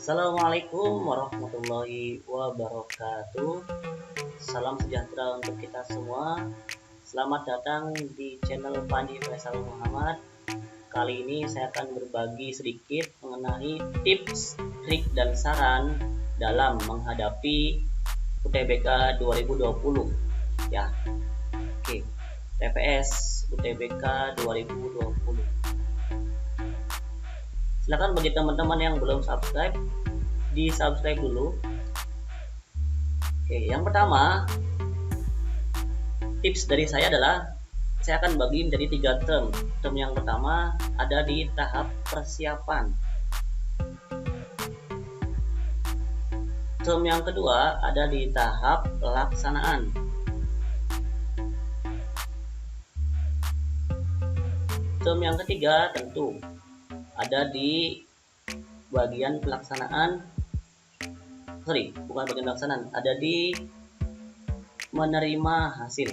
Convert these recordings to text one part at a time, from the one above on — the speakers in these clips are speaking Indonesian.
Assalamualaikum warahmatullahi wabarakatuh. Salam sejahtera untuk kita semua. Selamat datang di channel Panji Faisal Muhammad. Kali ini saya akan berbagi sedikit mengenai tips, trik, dan saran dalam menghadapi UTBK 2020. Ya, oke. TPS UTBK 2020. Silakan bagi teman-teman yang belum subscribe, di subscribe dulu. Oke, yang pertama, tips dari saya adalah saya akan bagi menjadi 3 term. Term yang pertama ada di tahap persiapan. Term yang kedua ada di tahap pelaksanaan. Term yang ketiga tentu ada di bagian pelaksanaan, bukan bagian pelaksanaan, ada di menerima hasil.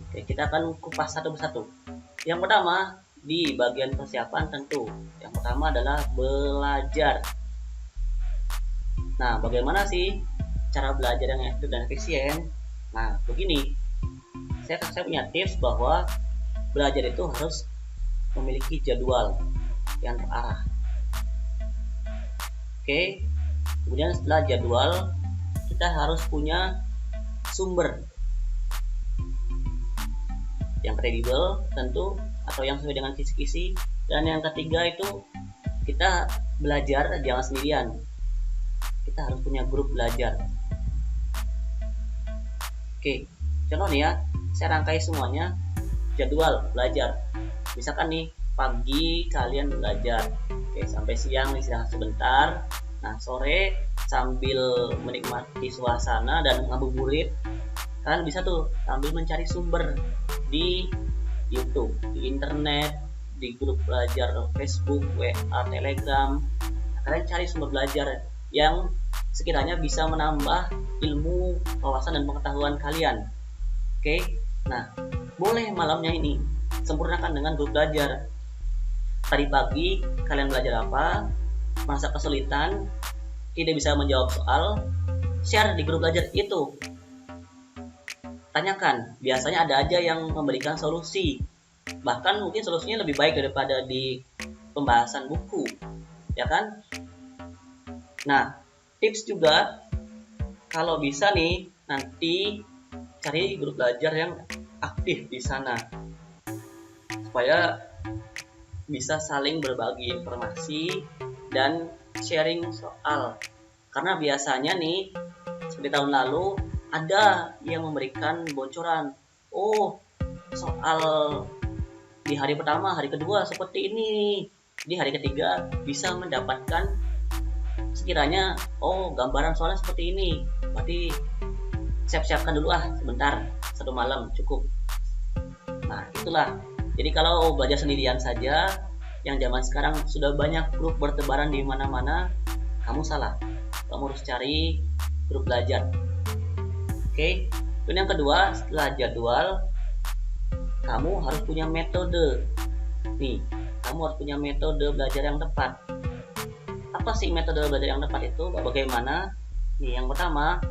Oke, kita akan kupas satu persatu. Yang pertama di bagian persiapan tentu, yang pertama adalah belajar. Nah, bagaimana sih cara belajar yang efektif dan efisien? Nah, begini, saya punya tips bahwa belajar itu harus memiliki jadwal yang terarah. Oke, kemudian setelah jadwal kita harus punya sumber yang kredibel tentu, atau yang sesuai dengan kisi-kisi. Dan yang ketiga itu kita belajar jangan sendirian, kita harus punya grup belajar. Oke, contoh nih ya, saya rangkai semuanya. Jadwal belajar, misalkan nih pagi kalian belajar, oke, sampai siang istirahat sebentar. Nah, sore sambil menikmati suasana dan ngabuburit, kalian bisa tuh sambil mencari sumber di YouTube, di internet, di grup belajar Facebook, WA, Telegram. Kalian cari sumber belajar yang sekiranya bisa menambah ilmu, wawasan, dan pengetahuan kalian. Oke, nah, boleh malamnya ini sempurnakan dengan grup belajar. Tadi pagi kalian belajar apa, merasa kesulitan, tidak bisa menjawab soal, share di grup belajar itu. Tanyakan, biasanya ada aja yang memberikan solusi. Bahkan mungkin solusinya lebih baik daripada di pembahasan buku, ya kan? Nah, tips juga kalau bisa nih nanti cari grup belajar yang aktif di sana supaya bisa saling berbagi informasi dan sharing soal. Karena biasanya nih seperti tahun lalu ada yang memberikan bocoran, oh soal di hari pertama, hari kedua seperti ini, di hari ketiga bisa mendapatkan sekiranya oh gambaran soalnya seperti ini, berarti siap-siapkan dulu sebentar, 1 malam cukup. Nah, itulah. Jadi kalau belajar sendirian saja, yang zaman sekarang sudah banyak grup bertebaran di mana-mana, kamu salah. Kamu harus cari grup belajar. Oke. Dan yang kedua, setelah jadwal, kamu harus punya metode. Nih, kamu harus punya metode belajar yang tepat. Apa sih metode belajar yang tepat itu? Bagaimana? Nih, yang pertama,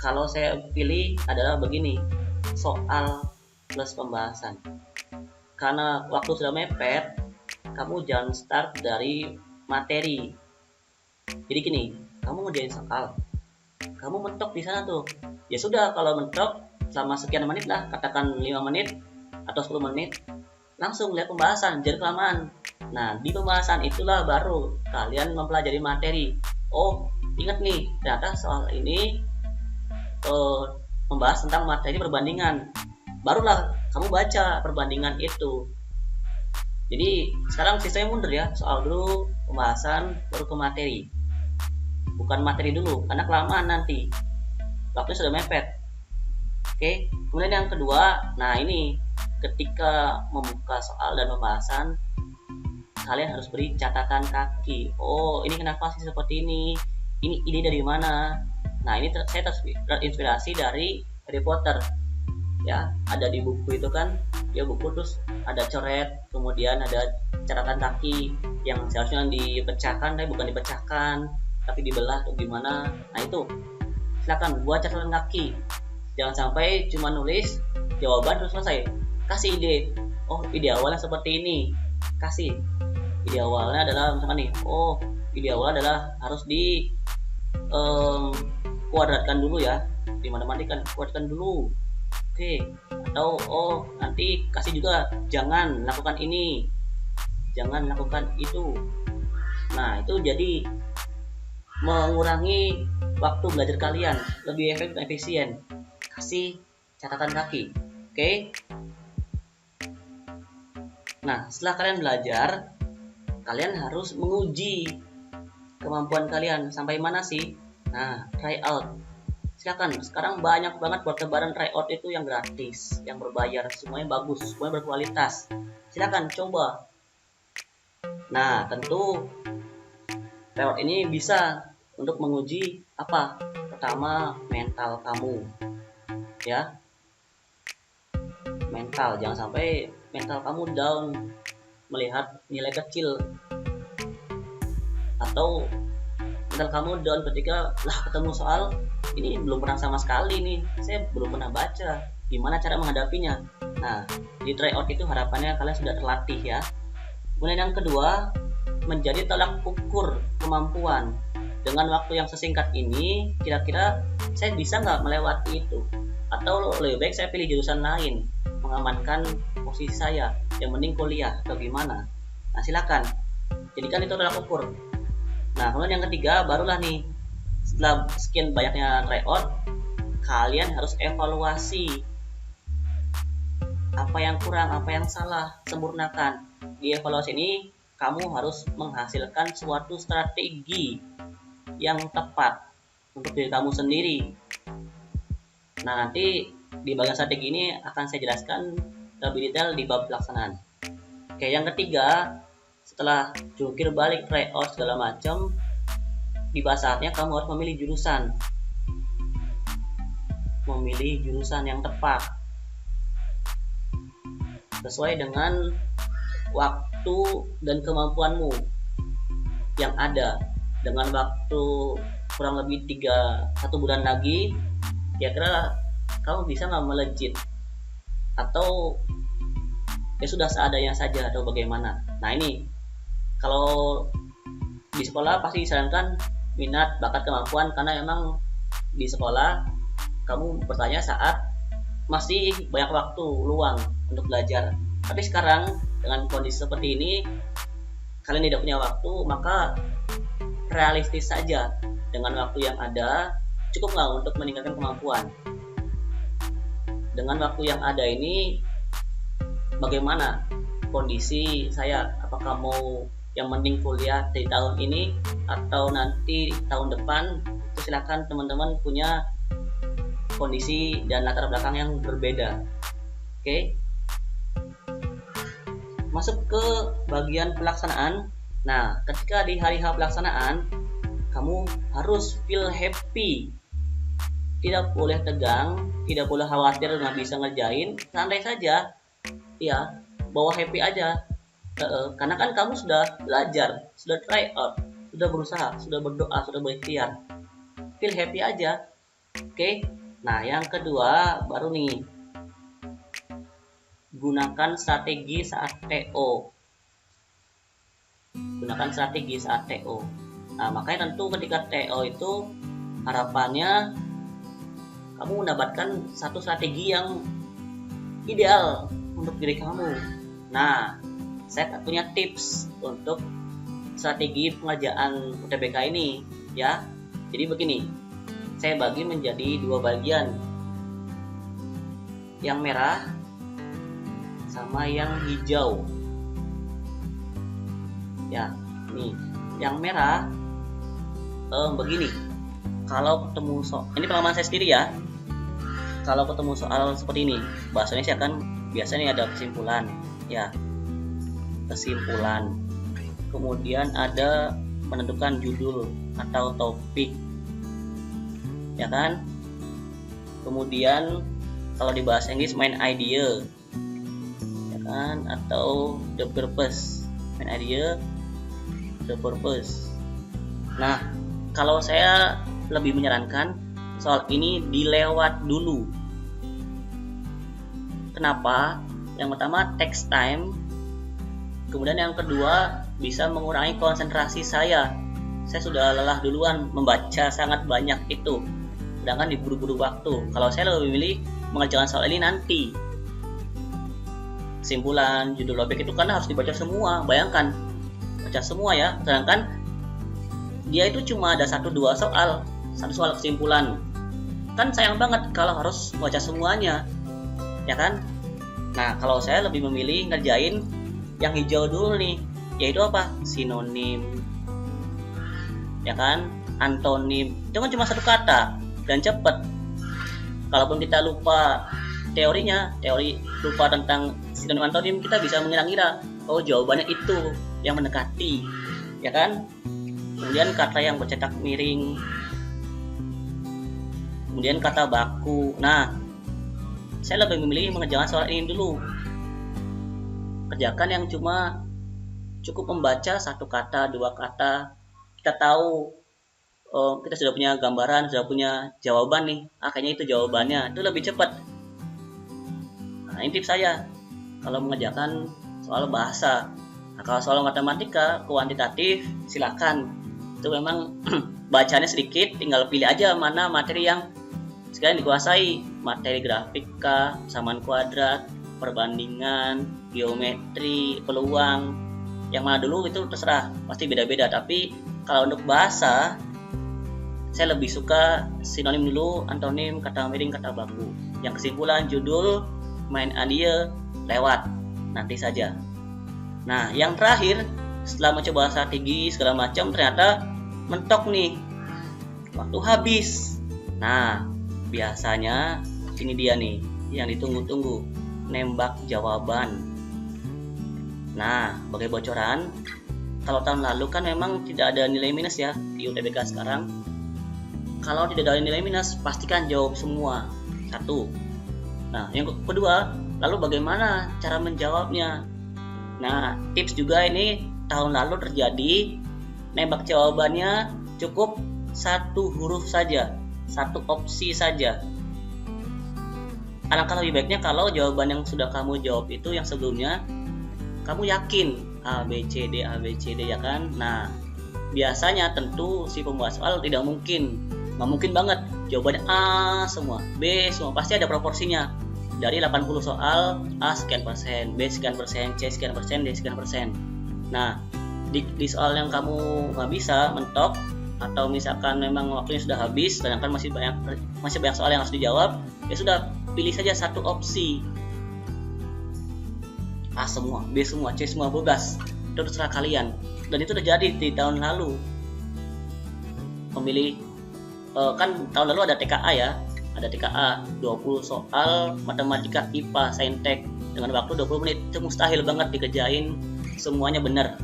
kalau saya pilih adalah begini, soal plus pembahasan. Karena waktu sudah mepet, kamu jangan start dari materi. Jadi gini, kamu ngerjain soal, kamu mentok di sana tuh. Ya sudah, kalau mentok selama sekian menit lah, katakan 5 menit atau 10 menit, langsung lihat pembahasan, jangan kelamaan. Nah, di pembahasan itulah baru kalian mempelajari materi. Oh, ingat nih, ternyata soal ini membahas tentang materi perbandingan. Barulah kamu baca perbandingan itu. Jadi sekarang sistemnya mundur ya, soal dulu, pembahasan, baru ke materi. Bukan materi dulu, karena kelamaan nanti, waktu sudah mepet. Oke. Kemudian yang kedua, nah ini ketika membuka soal dan pembahasan, kalian harus beri catatan kaki. Oh, ini kenapa sih seperti ini? Ini ide dari mana? Nah, ini saya terinspirasi dari Harry Potter. ya, ada di buku itu kan, ya buku terus ada coret, kemudian ada catatan kaki yang seharusnya dipecahkan tapi bukan dipecahkan tapi dibelah atau gimana. Nah itu silakan buat catatan kaki, jangan sampai cuma nulis jawaban terus selesai. Kasih ide, oh ide awalnya seperti ini, kasih ide awalnya adalah misalkan nih, oh ide awalnya adalah harus di kuadratkan dulu ya, di mana-mana kuadratkan dulu. Oke, atau oh nanti kasih juga jangan lakukan ini, jangan lakukan itu. Nah itu jadi mengurangi waktu belajar kalian, lebih efektif dan efisien. Kasih catatan kaki. Oke. Nah setelah kalian belajar, kalian harus menguji kemampuan kalian sampai mana sih. Nah try out, silakan. Sekarang banyak banget pertebaran tryout itu yang gratis, yang berbayar, semuanya bagus, semuanya berkualitas. Silakan coba. Nah tentu tryout ini bisa untuk menguji apa? Pertama mental kamu, ya, mental. Jangan sampai mental kamu down melihat nilai kecil, atau mental kamu down ketika lah ketemu soal ini belum pernah sama sekali nih, saya belum pernah baca, gimana cara menghadapinya. Nah di tryout itu harapannya kalian sudah terlatih ya. Kemudian yang kedua, menjadi tolak ukur kemampuan. Dengan waktu yang sesingkat ini, kira-kira saya bisa nggak melewati itu, atau lebih baik saya pilih jurusan lain mengamankan posisi saya, yang mending kuliah atau gimana. Nah silakan jadikan itu tolak ukur. Nah kemudian yang ketiga, barulah nih setelah sekian banyaknya tryout, kalian harus evaluasi apa yang kurang, apa yang salah, sempurnakan. Di evaluasi ini kamu harus menghasilkan suatu strategi yang tepat untuk diri kamu sendiri. Nah nanti di bagian strategi ini akan saya jelaskan lebih detail di bab pelaksanaan. Oke, yang ketiga, setelah jungkir balik tryout segala macam, tiba saatnya kamu harus memilih jurusan. Memilih jurusan yang tepat sesuai dengan waktu dan kemampuanmu yang ada. Dengan waktu kurang lebih 1 bulan lagi, kira-kira kamu bisa nggak melejit, atau ya sudah seadanya saja, atau bagaimana. Nah ini kalau di sekolah pasti disarankan minat, bakat, kemampuan, karena emang di sekolah kamu bertanya saat masih banyak waktu luang untuk belajar. Tapi sekarang dengan kondisi seperti ini, kalian tidak punya waktu, maka realistis saja. Dengan waktu yang ada, cukup nggak untuk meningkatkan kemampuan? Dengan waktu yang ada ini, bagaimana kondisi saya? Apakah mau yang mending kuliah di tahun ini atau nanti tahun depan? Itu silakan, teman-teman punya kondisi dan latar belakang yang berbeda. Oke. Masuk ke bagian pelaksanaan. Nah, ketika di hari H pelaksanaan, kamu harus feel happy. Tidak boleh tegang, tidak boleh khawatir nggak bisa ngerjain, santai saja. Ya, bawa happy aja. Karena kan kamu sudah belajar, sudah try out, sudah berusaha, sudah berdoa, sudah berikhtiar. Feel happy aja. Oke. Nah, yang kedua baru nih, gunakan strategi saat TO. Gunakan strategi saat TO. Nah, makanya tentu ketika TO itu harapannya kamu mendapatkan satu strategi yang ideal untuk diri kamu. Nah, saya punya tips untuk strategi pengerjaan UTBK ini ya. Jadi begini, saya bagi menjadi 2 bagian, yang merah sama yang hijau. Ya, nih yang merah begini. Kalau ketemu ini pengalaman saya sendiri ya. Kalau ketemu soal seperti ini, bahasanya saya akan biasanya ada kesimpulan, ya, kesimpulan. Kemudian ada menentukan judul atau topik, ya kan. Kemudian kalau di bahasa Inggris main idea, ya kan, atau the purpose. Main idea, the purpose. Nah, kalau saya lebih menyarankan soal ini dilewat dulu. Kenapa? Yang pertama takes time, kemudian yang kedua bisa mengurangi konsentrasi saya. Saya sudah lelah duluan membaca sangat banyak itu, sedangkan diburu-buru waktu. Kalau saya lebih memilih mengerjakan soal ini nanti. Kesimpulan, judul topik itu kan harus dibaca semua. Bayangkan, baca semua ya, sedangkan dia itu cuma ada 1-2 soal, satu soal kesimpulan. Kan sayang banget kalau harus baca semuanya, ya kan? Nah, kalau saya lebih memilih ngerjain yang hijau dulu nih, yaitu apa? Sinonim, ya kan? Antonim. Itu kan cuma satu kata dan cepet. Kalaupun kita lupa teorinya, teori lupa tentang sinonim antonim, kita bisa mengira-ngira, oh jawabannya itu yang mendekati, ya kan? Kemudian kata yang bercetak miring, kemudian kata baku. Nah, saya lebih memilih mengerjakan soal ini dulu. Kerjakan yang cuma cukup membaca 1 kata, 2 kata. Kita tahu, kita sudah punya gambaran, sudah punya jawaban nih. Kayaknya itu jawabannya, itu lebih cepat. Nah, ini tips saya kalau mengerjakan soal bahasa. Nah, kalau soal matematika, kuantitatif, silakan. Itu memang bacanya sedikit, tinggal pilih aja mana materi yang sekalian dikuasai. Materi grafika, samaan kuadrat, perbandingan, geometri, peluang, yang mana dulu itu terserah, pasti beda-beda. Tapi kalau untuk bahasa, saya lebih suka sinonim dulu, antonim, kata miring, kata baku. Yang kesimpulan, judul, main idea, lewat nanti saja. Nah, yang terakhir, setelah mencoba strategi segala macam, ternyata mentok nih, waktu habis. Nah, biasanya ini dia nih yang ditunggu-tunggu, nembak jawaban. Nah, sebagai bocoran, kalau tahun lalu kan memang tidak ada nilai minus ya di UTBK sekarang. Kalau tidak ada nilai minus, pastikan jawab semua. 1. Nah, yang kedua, lalu bagaimana cara menjawabnya? Nah, tips juga ini tahun lalu terjadi, nembak jawabannya cukup 1 huruf saja, 1 opsi saja. Alangkah lebih baiknya kalau jawaban yang sudah kamu jawab itu yang sebelumnya kamu yakin A, B, C, D, A, B, C, D, ya kan? Nah, biasanya tentu si pembuat soal tidak mungkin, nggak mungkin banget jawabannya A semua, B semua, pasti ada proporsinya. Dari 80 soal, A sekian persen, B sekian persen, C sekian persen, D sekian persen. Nah, di soal yang kamu nggak bisa mentok, atau misalkan memang waktunya sudah habis, sedangkan masih banyak soal yang harus dijawab, ya sudah, pilih saja 1 opsi. A semua, B semua, C semua, bebas. Itu terserah kalian. Dan itu terjadi di tahun lalu. Memilih, kan tahun lalu ada TKA ya. Ada TKA 20 soal matematika IPA Saintek dengan waktu 20 menit. Itu mustahil banget dikerjain semuanya benar.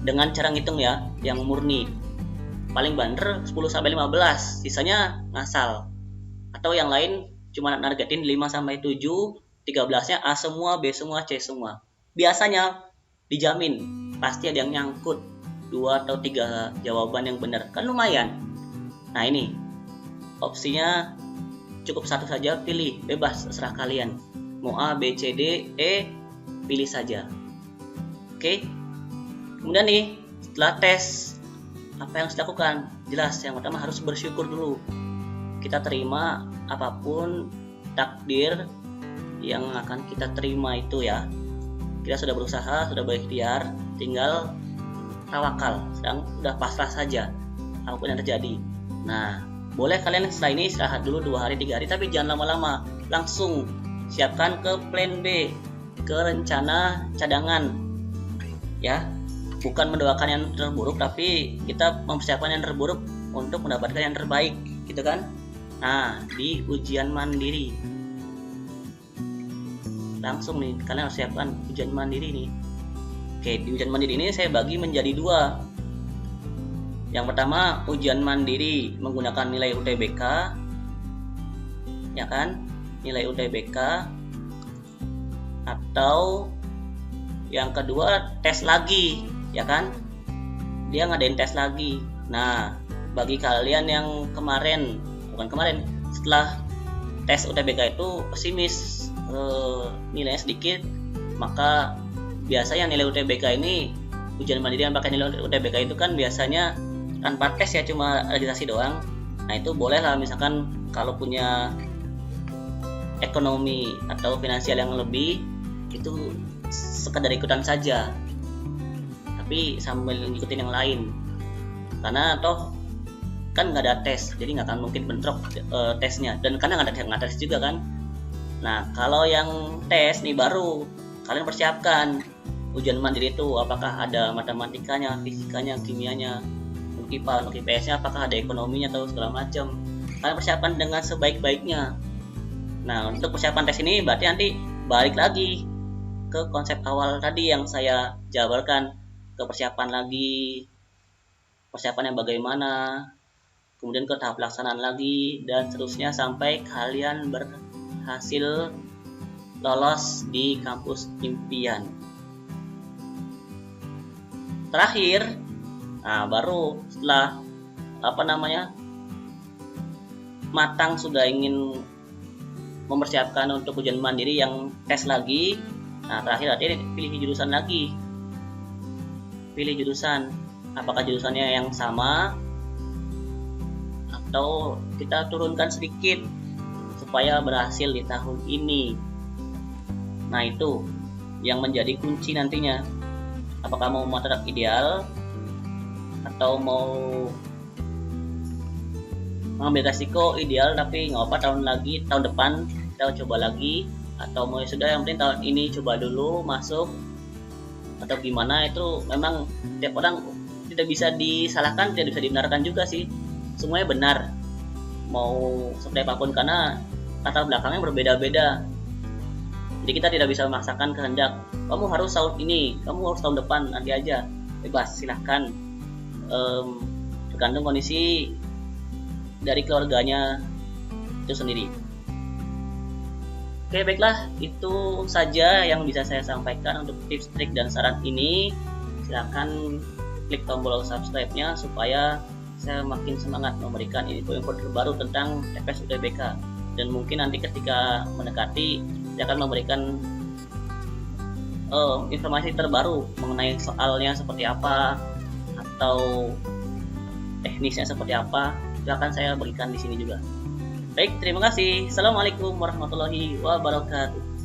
Dengan cara ngitung ya, yang murni. Paling bener 10-15, sisanya ngasal. Atau yang lain cuma nargetin 5-7, 13-nya A semua, B semua, C semua. Biasanya dijamin pasti ada yang nyangkut 2 atau 3 jawaban yang benar. Kan lumayan. Nah, ini opsinya cukup 1 saja, pilih, bebas, terserah kalian. Mau A, B, C, D, E, pilih saja. Oke. Kemudian nih, setelah tes, apa yang harus dilakukan? Jelas, yang pertama harus bersyukur dulu. Kita terima apapun takdir yang akan kita terima itu ya. Kita sudah berusaha, sudah berikhtiar, tinggal tawakal, sudah pasrah saja apapun yang terjadi. Nah, boleh kalian setelah ini istirahat dulu 2 hari 3 hari, tapi jangan lama-lama, langsung siapkan ke plan B, ke rencana cadangan ya. Bukan mendoakan yang terburuk, tapi kita mempersiapkan yang terburuk untuk mendapatkan yang terbaik, gitu kan. Nah, di ujian mandiri langsung nih, kalian harus siapkan ujian mandiri nih. Oke, di ujian mandiri ini saya bagi menjadi 2. Yang pertama, ujian mandiri menggunakan nilai UTBK, ya kan. nilai UTBK, atau yang kedua tes lagi, ya kan? Dia ngadain tes lagi. Nah, bagi kalian yang setelah tes UTBK itu pesimis, nilainya sedikit, maka biasanya nilai UTBK ini, ujian mandiri yang pakai nilai UTBK itu kan biasanya tanpa tes ya, cuma registrasi doang. Nah, itu boleh lah, misalkan kalau punya ekonomi atau finansial yang lebih, itu sekedar ikutan saja, tapi sambil ngikutin yang lain, karena toh kan nggak ada tes, jadi nggak akan mungkin bentrok tesnya, dan karena nggak ada tes juga kan. Nah, kalau yang tes nih baru kalian persiapkan ujian mandiri itu, apakah ada matematikanya, fisikanya, kimianya, untuk IPA, untuk IPS-nya, apakah ada ekonominya atau segala macam. Kalian persiapkan dengan sebaik-baiknya. Nah, untuk persiapan tes ini berarti nanti balik lagi ke konsep awal tadi yang saya jabarkan, ke persiapannya bagaimana, kemudian ke tahap pelaksanaan lagi, dan seterusnya sampai kalian berhasil lolos di kampus impian. Terakhir, nah baru setelah matang, sudah ingin mempersiapkan untuk ujian mandiri yang tes lagi. Nah, terakhir nanti pilih jurusan lagi. Pilih jurusan, apakah jurusannya yang sama atau kita turunkan sedikit supaya berhasil di tahun ini. Nah, itu yang menjadi kunci nantinya. Apakah mau matematik ideal atau mau mengambil resiko ideal tapi nggak apa, tahun depan kita coba lagi, atau mau sudah yang penting tahun ini coba dulu masuk, atau gimana. Itu memang tiap orang tidak bisa disalahkan, tidak bisa dibenarkan juga sih, semuanya benar mau seperti apapun, karena latar belakangnya berbeda-beda. Jadi kita tidak bisa memaksakan kehendak, kamu harus tahun ini, kamu harus tahun depan, nanti aja, bebas, silahkan. Tergantung kondisi dari keluarganya itu sendiri. Oke, baiklah, itu saja yang bisa saya sampaikan untuk tips, trik, dan saran ini. Silahkan klik tombol subscribe-nya supaya saya makin semangat memberikan info-info terbaru tentang TPS UTBK. Dan mungkin nanti ketika mendekati, saya akan memberikan informasi terbaru mengenai soalnya seperti apa atau teknisnya seperti apa. Itu akan saya berikan di sini juga. Baik, terima kasih. Assalamualaikum warahmatullahi wabarakatuh.